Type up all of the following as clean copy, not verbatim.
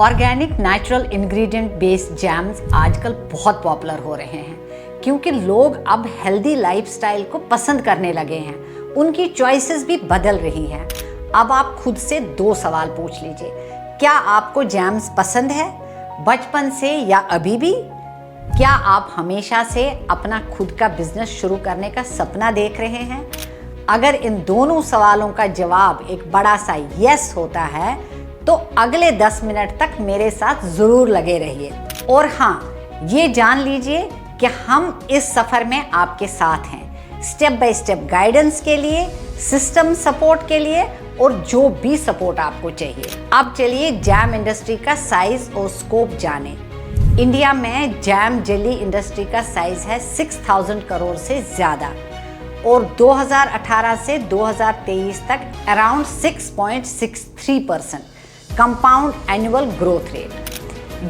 Organic natural ingredient based jams आजकल बहुत popular हो रहे हैं क्योंकि लोग अब हेल्दी लाइफस्टाइल को पसंद करने लगे हैं। उनकी चॉइसेस भी बदल रही हैं। अब आप खुद से 2 सवाल पूछ लीजिए। क्या आपको जैम्स पसंद है, बचपन से या अभी भी? क्या आप हमेशा से अपना खुद का बिजनेस शुरू करने का सपना देख रहे हैं? अगर इन दोनों सवालों का जवाब एक बड़ा सा यस होता है तो अगले 10 मिनट तक मेरे साथ ज़रूर लगे रहिए। और हाँ, ये जान लीजिए कि हम इस सफ़र में आपके साथ हैं, स्टेप बाय स्टेप गाइडेंस के लिए, सिस्टम सपोर्ट के लिए और जो भी सपोर्ट आपको चाहिए। अब चलिए जैम इंडस्ट्री का साइज और स्कोप जानें। इंडिया में जैम जेली इंडस्ट्री का साइज है 6000 करोड़ से ज़्यादा और 2018 से 2023 तक around 6.63% compound annual growth rate.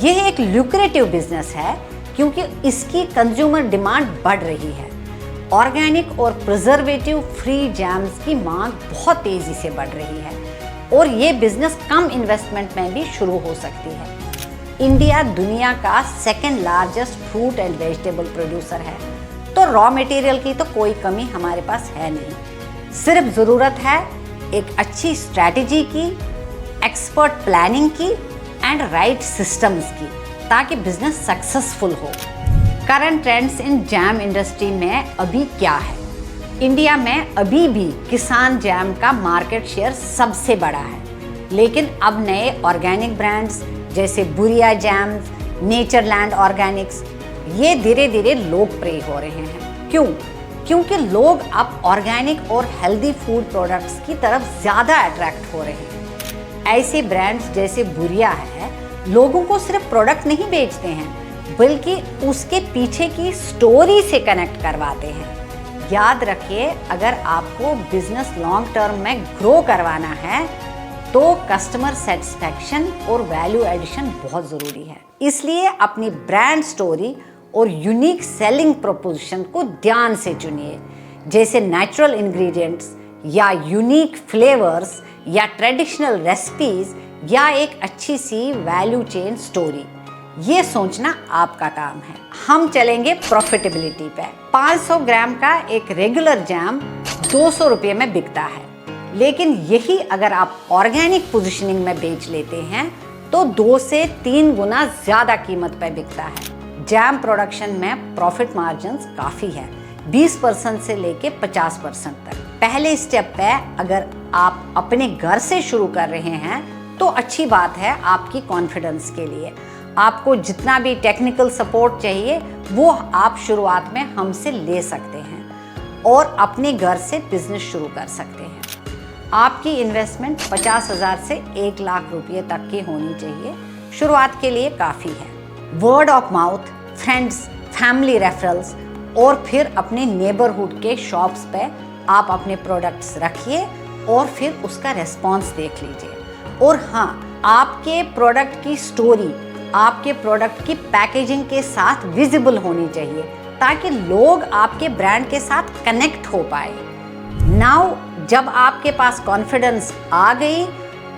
यह एक ल्यूक्रेटिव बिजनेस है क्योंकि इसकी कंज्यूमर डिमांड बढ़ रही है। ऑर्गेनिक और प्रिजर्वेटिव फ्री जैम्स की मांग बहुत तेजी से बढ़ रही है और ये बिजनेस कम इन्वेस्टमेंट में भी शुरू हो सकती है। इंडिया दुनिया का 2nd largest fruit and vegetable producer है, तो रॉ मटेरियल की तो कोई कमी हमारे पास है नहीं। सिर्फ ज़रूरत है एक अच्छी स्ट्रैटेजी की, एक्सपर्ट प्लानिंग की एंड राइट सिस्टम्स की, ताकि बिजनेस सक्सेसफुल हो। Current trends in jam industry में अभी क्या है? इंडिया में अभी भी किसान जैम का मार्केट शेयर सबसे बड़ा है, लेकिन अब नए ऑर्गेनिक ब्रांड्स जैसे बुरिया जैम्स, नेचरलैंड ऑर्गेनिक्स ये धीरे धीरे लोकप्रिय हो रहे हैं। क्यों? क्योंकि लोग अब ऑर्गेनिक और हेल्दी फूड प्रोडक्ट्स की तरफ ज़्यादा अट्रैक्ट हो रहे हैं। ऐसे ब्रांड्स जैसे बुरिया है, लोगों को सिर्फ प्रोडक्ट नहीं बेचते हैं बल्कि उसके पीछे की स्टोरी से कनेक्ट करवाते हैं। याद रखिए, अगर आपको बिजनेस लॉन्ग टर्म में ग्रो करवाना है तो कस्टमर सेटिस्फैक्शन और वैल्यू एडिशन बहुत ज़रूरी है। इसलिए अपनी ब्रांड स्टोरी और यूनिक सेलिंग प्रोपोजिशन को ध्यान से चुनिए, जैसे नेचुरल इंग्रेडिएंट्स या यूनिक फ्लेवर्स या ट्रेडिशनल रेसिपीज या एक अच्छी सी वैल्यू चेन स्टोरी। ये सोचना आपका काम है। हम चलेंगे प्रॉफिटेबिलिटी पे। 500 ग्राम का एक रेगुलर जैम 200 रुपये में बिकता है, लेकिन यही अगर आप ऑर्गेनिक पोजीशनिंग में बेच लेते हैं तो 2 से 3 गुना ज़्यादा कीमत पर बिकता है। जैम प्रोडक्शन में प्रॉफिट मार्जिन्स काफ़ी है, 20% से लेके 50% तक। पहले स्टेप पे अगर आप अपने घर से शुरू कर रहे हैं तो अच्छी बात है आपकी कॉन्फिडेंस के लिए। आपको जितना भी टेक्निकल सपोर्ट चाहिए वो आप शुरुआत में हमसे ले सकते हैं और अपने घर से बिजनेस शुरू कर सकते हैं। आपकी इन्वेस्टमेंट 50,000 से 1 लाख रुपये तक की होनी चाहिए। शुरुआत के लिए काफ़ी है। Word of mouth, friends, family referrals और फिर अपने नेबरहुड के शॉप्स पे आप अपने प्रोडक्ट्स रखिए और फिर उसका रेस्पॉन्स देख लीजिए। और हाँ, आपके प्रोडक्ट की स्टोरी आपके प्रोडक्ट की पैकेजिंग के साथ विजिबल होनी चाहिए ताकि लोग आपके ब्रांड के साथ कनेक्ट हो पाए। नाउ जब आपके पास कॉन्फिडेंस आ गई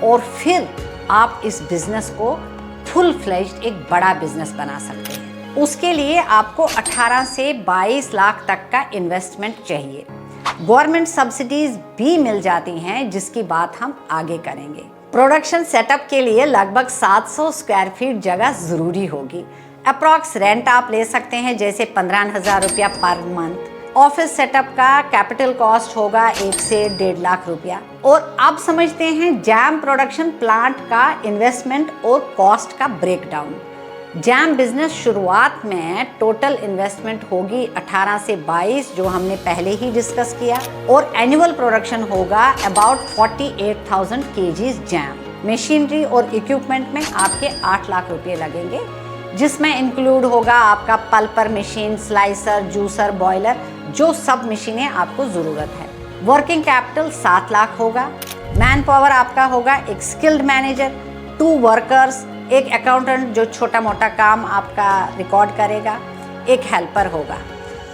और फिर आप इस बिजनेस को फुल फ्लेज्ड एक बड़ा बिजनेस बना सकते हैं। उसके लिए आपको 18 से 22 लाख तक का इन्वेस्टमेंट चाहिए। गवर्नमेंट सब्सिडीज भी मिल जाती हैं, जिसकी बात हम आगे करेंगे। प्रोडक्शन सेटअप के लिए लगभग 700 स्क्वायर फीट जगह ज़रूरी होगी। अप्रॉक्स रेंट आप ले सकते हैं, जैसे 15,000 रुपया पर मंथ। ऑफिस सेटअप का कैपिटल कॉस्ट होगा 1 से 1.5 लाख रुपया। और अब समझते हैं जैम प्रोडक्शन प्लांट का इन्वेस्टमेंट और कॉस्ट का ब्रेकडाउन। जैम बिजनेस शुरुआत में टोटल इन्वेस्टमेंट होगी 18 से 22, जो हमने पहले ही डिस्कस किया, और एनुअल प्रोडक्शन होगा अबाउट 48,000 kgs जैम। मशीनरी और इक्विपमेंट में आपके 8 लाख रुपये लगेंगे, जिसमें इंक्लूड होगा आपका पल्पर मशीन, स्लाइसर, जूसर, बॉयलर, जो सब मशीनें आपको ज़रूरत है। वर्किंग कैपिटल 7 लाख होगा। मैन पावर आपका होगा एक स्किल्ड मैनेजर, 2 वर्कर्स, एक अकाउंटेंट जो छोटा मोटा काम आपका रिकॉर्ड करेगा, एक हेल्पर होगा।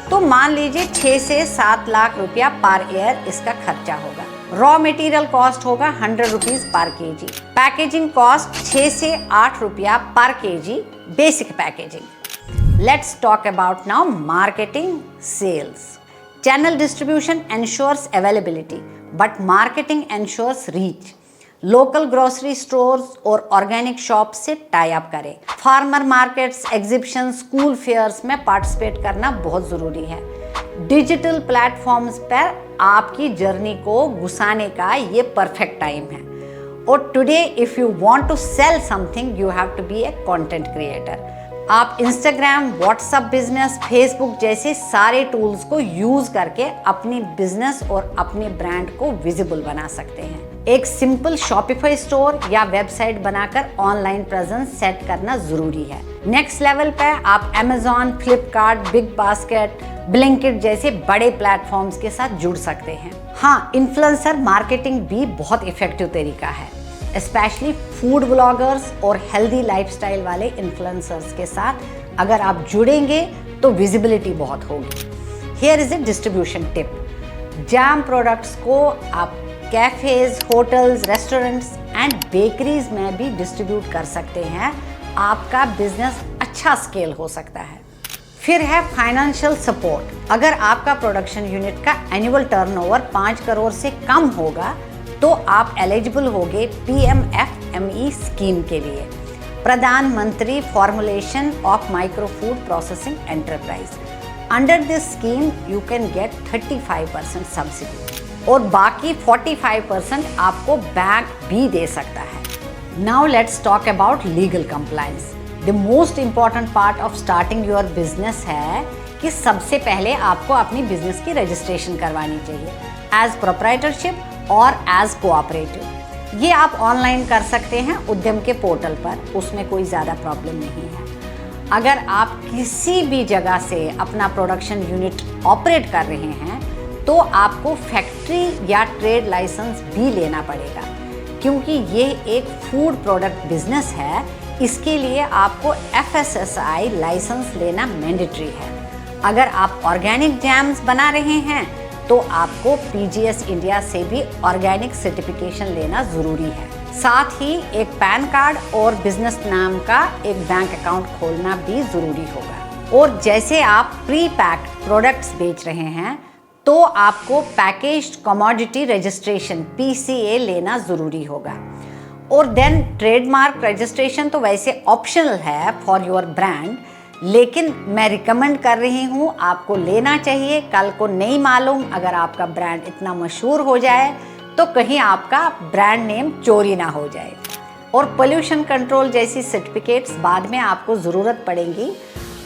तो मान लीजिए 6 से 7 लाख रुपया पर ईयर इसका खर्चा होगा। रॉ मटेरियल कॉस्ट होगा 100 rupees per KG. Packaging cost 6 से 8 रुपया पर KG basic packaging. Let's talk about now marketing sales. Channel distribution ensures availability, but marketing ensures reach. Local grocery stores और ऑर्गेनिक शॉप से tie up करें। Farmer markets, exhibition, school fairs में participate करना बहुत ज़रूरी है। डिजिटल प्लेटफॉर्म्स पर आपकी जर्नी को घुसाने का ये परफेक्ट टाइम है। और today if you want to sell something you have to be a content creator. आप इंस्टाग्राम, व्हाट्सएप बिजनेस, फेसबुक जैसे सारे टूल्स को यूज़ करके अपनी बिजनेस और अपने ब्रांड को विजिबल बना सकते हैं। एक सिंपल शॉपिफाई स्टोर या वेबसाइट बनाकर ऑनलाइन प्रेजेंस सेट करना ज़रूरी है। नेक्स्ट लेवल पे आप Amazon, Flipkart, big basket, Blinkit जैसे बड़े प्लेटफॉर्म्स के साथ जुड़ सकते हैं। हाँ, इन्फ्लुएंसर मार्केटिंग भी बहुत इफेक्टिव तरीका है, स्पेशली फूड ब्लॉगर्स और हेल्दी लाइफस्टाइल वाले इन्फ्लुएंसर्स के साथ अगर आप जुड़ेंगे तो विजिबिलिटी बहुत होगी। Here is a distribution tip. Jam products को आप cafes, hotels, restaurants and bakeries में भी डिस्ट्रीब्यूट कर सकते हैं। आपका बिजनेस अच्छा स्केल हो सकता है। फिर है फाइनेंशियल सपोर्ट। अगर आपका प्रोडक्शन यूनिट का एनुअल टर्नओवर 5 करोड़ से कम होगा तो आप एलिजिबल होंगे PMFME स्कीम के लिए, प्रधानमंत्री formulation of micro food processing enterprise. Under this scheme you can get 35% subsidy और बाकी 45% आपको बैंक भी दे सकता है। Now let's talk about legal compliance. The most important part of starting your business है कि सबसे पहले आपको अपनी बिजनेस की रजिस्ट्रेशन करवानी चाहिए एज प्रोप्राइटरशिप और एज कोऑपरेटिव। ये आप ऑनलाइन कर सकते हैं उद्यम के पोर्टल पर, उसमें कोई ज़्यादा प्रॉब्लम नहीं है। अगर आप किसी भी जगह से अपना प्रोडक्शन यूनिट ऑपरेट कर रहे हैं तो आपको फैक्ट्री या ट्रेड लाइसेंस भी लेना पड़ेगा, क्योंकि ये एक फूड प्रोडक्ट बिजनेस है। इसके लिए आपको FSSAI लाइसेंस लेना मैंडेटरी है। अगर आप ऑर्गेनिक जैम्स बना रहे हैं तो आपको PGS इंडिया से भी ऑर्गेनिक सर्टिफिकेशन लेना ज़रूरी है। साथ ही एक पैन कार्ड और बिजनेस नाम का एक बैंक अकाउंट खोलना भी ज़रूरी होगा। और जैसे आप प्री पैक्ड प्रोडक्ट्स बेच रहे हैं तो आपको पैकेज्ड कमोडिटी रजिस्ट्रेशन PCA लेना ज़रूरी होगा। और देन ट्रेडमार्क रजिस्ट्रेशन तो वैसे ऑप्शनल है फॉर योर ब्रांड, लेकिन मैं रिकमेंड कर रही हूँ आपको लेना चाहिए। कल को नहीं मालूम, अगर आपका ब्रांड इतना मशहूर हो जाए तो कहीं आपका ब्रांड नेम चोरी ना हो जाए। और पोल्यूशन कंट्रोल जैसी सर्टिफिकेट्स बाद में आपको ज़रूरत पड़ेगी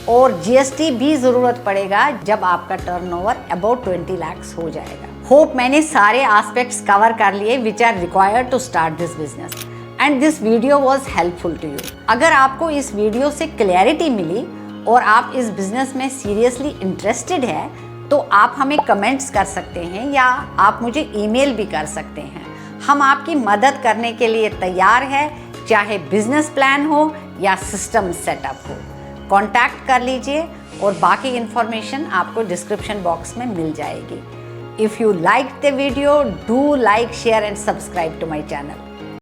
और GST भी ज़रूरत पड़ेगा जब आपका टर्नओवर अबाउट 20 लाख हो जाएगा। होप मैंने सारे एस्पेक्ट्स कवर कर लिए which are required to start this business and this video was helpful to you. अगर आपको इस वीडियो से क्लैरिटी मिली और आप इस बिजनेस में सीरियसली इंटरेस्टेड है तो आप हमें कमेंट्स कर सकते हैं या आप मुझे ईमेल भी कर सकते हैं। हम आपकी मदद करने के लिए तैयार है, चाहे बिजनेस प्लान हो या सिस्टम सेटअप हो। कांटेक्ट कर लीजिए और बाकी इन्फॉर्मेशन आपको डिस्क्रिप्शन बॉक्स में मिल जाएगी। If you like the video, do like, share and subscribe to my channel.